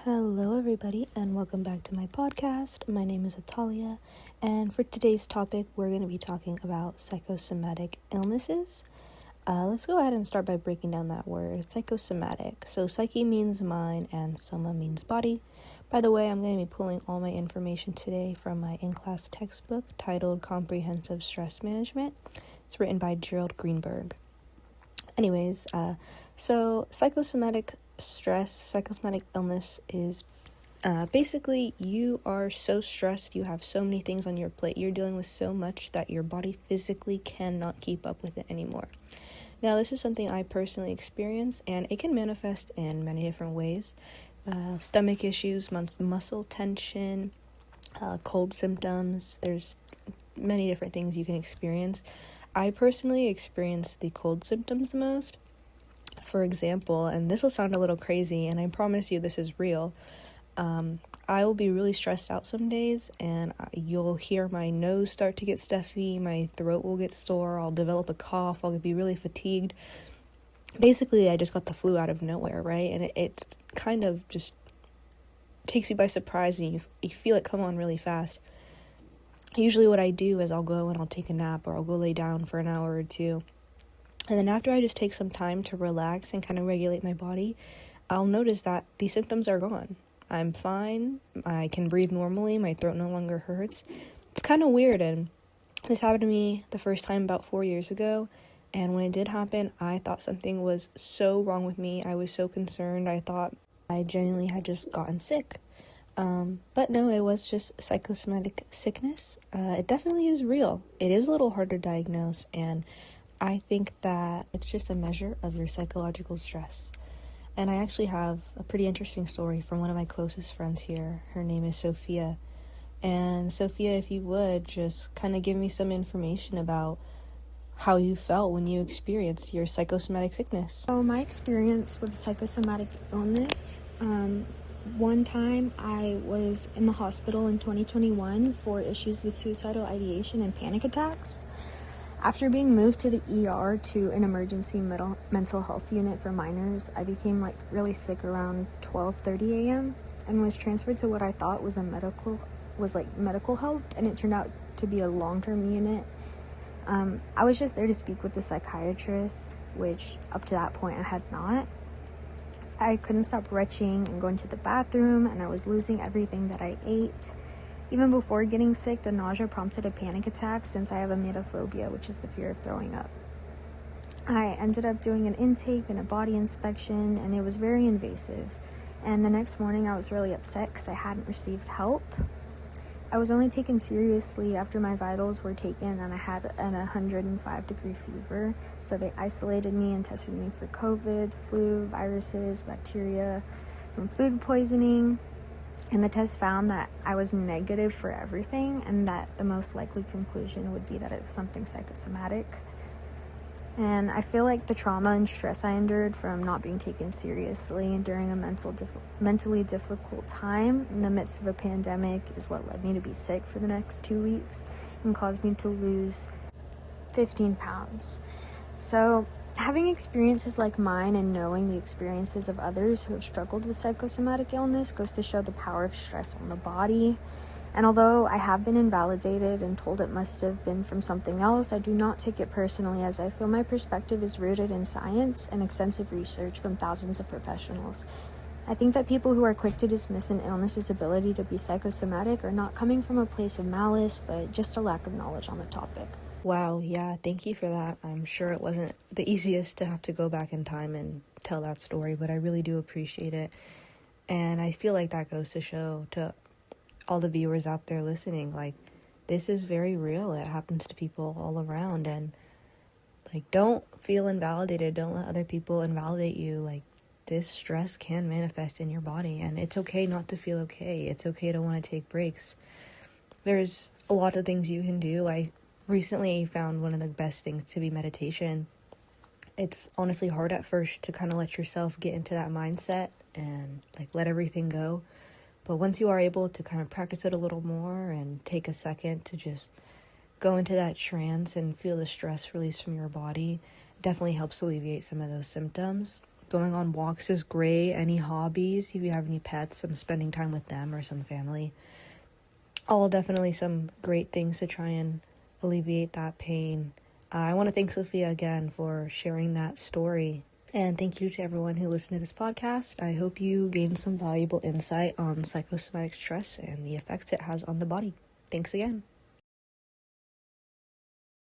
Hello, everybody, and welcome back to my podcast. My name is Atalia, and for today's topic, we're going to be talking about psychosomatic illnesses. Let's go ahead and start by breaking down that word, psychosomatic. So, psyche means mind, and soma means body. By the way, I'm going to be pulling all my information today from my in-class textbook titled Comprehensive Stress Management. It's written by Gerald Greenberg. Anyways, so psychosomatic illness is basically you are so stressed, you have so many things on your plate, you're dealing with so much that your body physically cannot keep up with it anymore. Now, this is something I personally experience, and it can manifest in many different ways. Stomach issues, muscle tension, cold symptoms. There's many different things you can experience. I personally experience the cold symptoms the most. For example, and this will sound a little crazy, and I promise you this is real, I will be really stressed out some days, and you'll hear my nose start to get stuffy, my throat will get sore, I'll develop a cough, I'll be really fatigued. Basically, I just got the flu out of nowhere, right? And it's kind of just takes you by surprise, and you feel it come on really fast. Usually what I do is I'll go and I'll take a nap, or I'll go lay down for an hour or two. And then after I just take some time to relax and kind of regulate my body, I'll notice that these symptoms are gone. I'm fine. I can breathe normally. My throat no longer hurts. It's kind of weird, and this happened to me the first time about 4 years ago. And when it did happen, I thought something was so wrong with me. I was so concerned. I thought I genuinely had just gotten sick. But no, it was just psychosomatic sickness. It definitely is real. It is a little hard to diagnose, and I think that it's just a measure of your psychological stress. And I actually have a pretty interesting story from one of my closest friends here. Her name is Sophia. And Sophia, if you would, just kind of give me some information about how you felt when you experienced your psychosomatic sickness. So my experience with psychosomatic illness, one time I was in the hospital in 2021 for issues with suicidal ideation and panic attacks. After being moved to the ER to an emergency mental health unit for minors, I became really sick around 12:30 a.m. and was transferred to what I thought was medical help, and it turned out to be a long-term unit. I was just there to speak with the psychiatrist, which up to that point I had not. I couldn't stop retching and going to the bathroom, and I was losing everything that I ate. Even before getting sick, the nausea prompted a panic attack since I have emetophobia, which is the fear of throwing up. I ended up doing an intake and a body inspection, and it was very invasive. And the next morning I was really upset because I hadn't received help. I was only taken seriously after my vitals were taken and I had an 105-degree fever. So they isolated me and tested me for COVID, flu, viruses, bacteria, from food poisoning. And the test found that I was negative for everything, and that the most likely conclusion would be that it was something psychosomatic. And I feel like the trauma and stress I endured from not being taken seriously during a mentally difficult time in the midst of a pandemic is what led me to be sick for the next 2 weeks and caused me to lose 15 pounds. So having experiences like mine and knowing the experiences of others who have struggled with psychosomatic illness goes to show the power of stress on the body. And although I have been invalidated and told it must have been from something else, I do not take it personally, as I feel my perspective is rooted in science and extensive research from thousands of professionals. I think that people who are quick to dismiss an illness's ability to be psychosomatic are not coming from a place of malice, but just a lack of knowledge on the topic. Wow, yeah, thank you for that. I'm sure it wasn't the easiest to have to go back in time and tell that story, but I really do appreciate it. And I feel like that goes to show to all the viewers out there listening, this is very real. It happens to people all around, and don't feel invalidated. Don't let other people invalidate you. This stress can manifest in your body, and it's okay not to feel okay. It's okay to want to take breaks. There's a lot of things you can do. I recently found one of the best things to be meditation. It's honestly hard at first to kind of let yourself get into that mindset and let everything go. But once you are able to kind of practice it a little more and take a second to just go into that trance and feel the stress release from your body, it definitely helps alleviate some of those symptoms. going on walks is great. Any hobbies, if you have any pets, some spending time with them or some family. All definitely some great things to try and alleviate that pain. I want to thank Sophia again for sharing that story. And thank you to everyone who listened to this podcast. I hope you gained some valuable insight on psychosomatic stress and the effects it has on the body. Thanks again.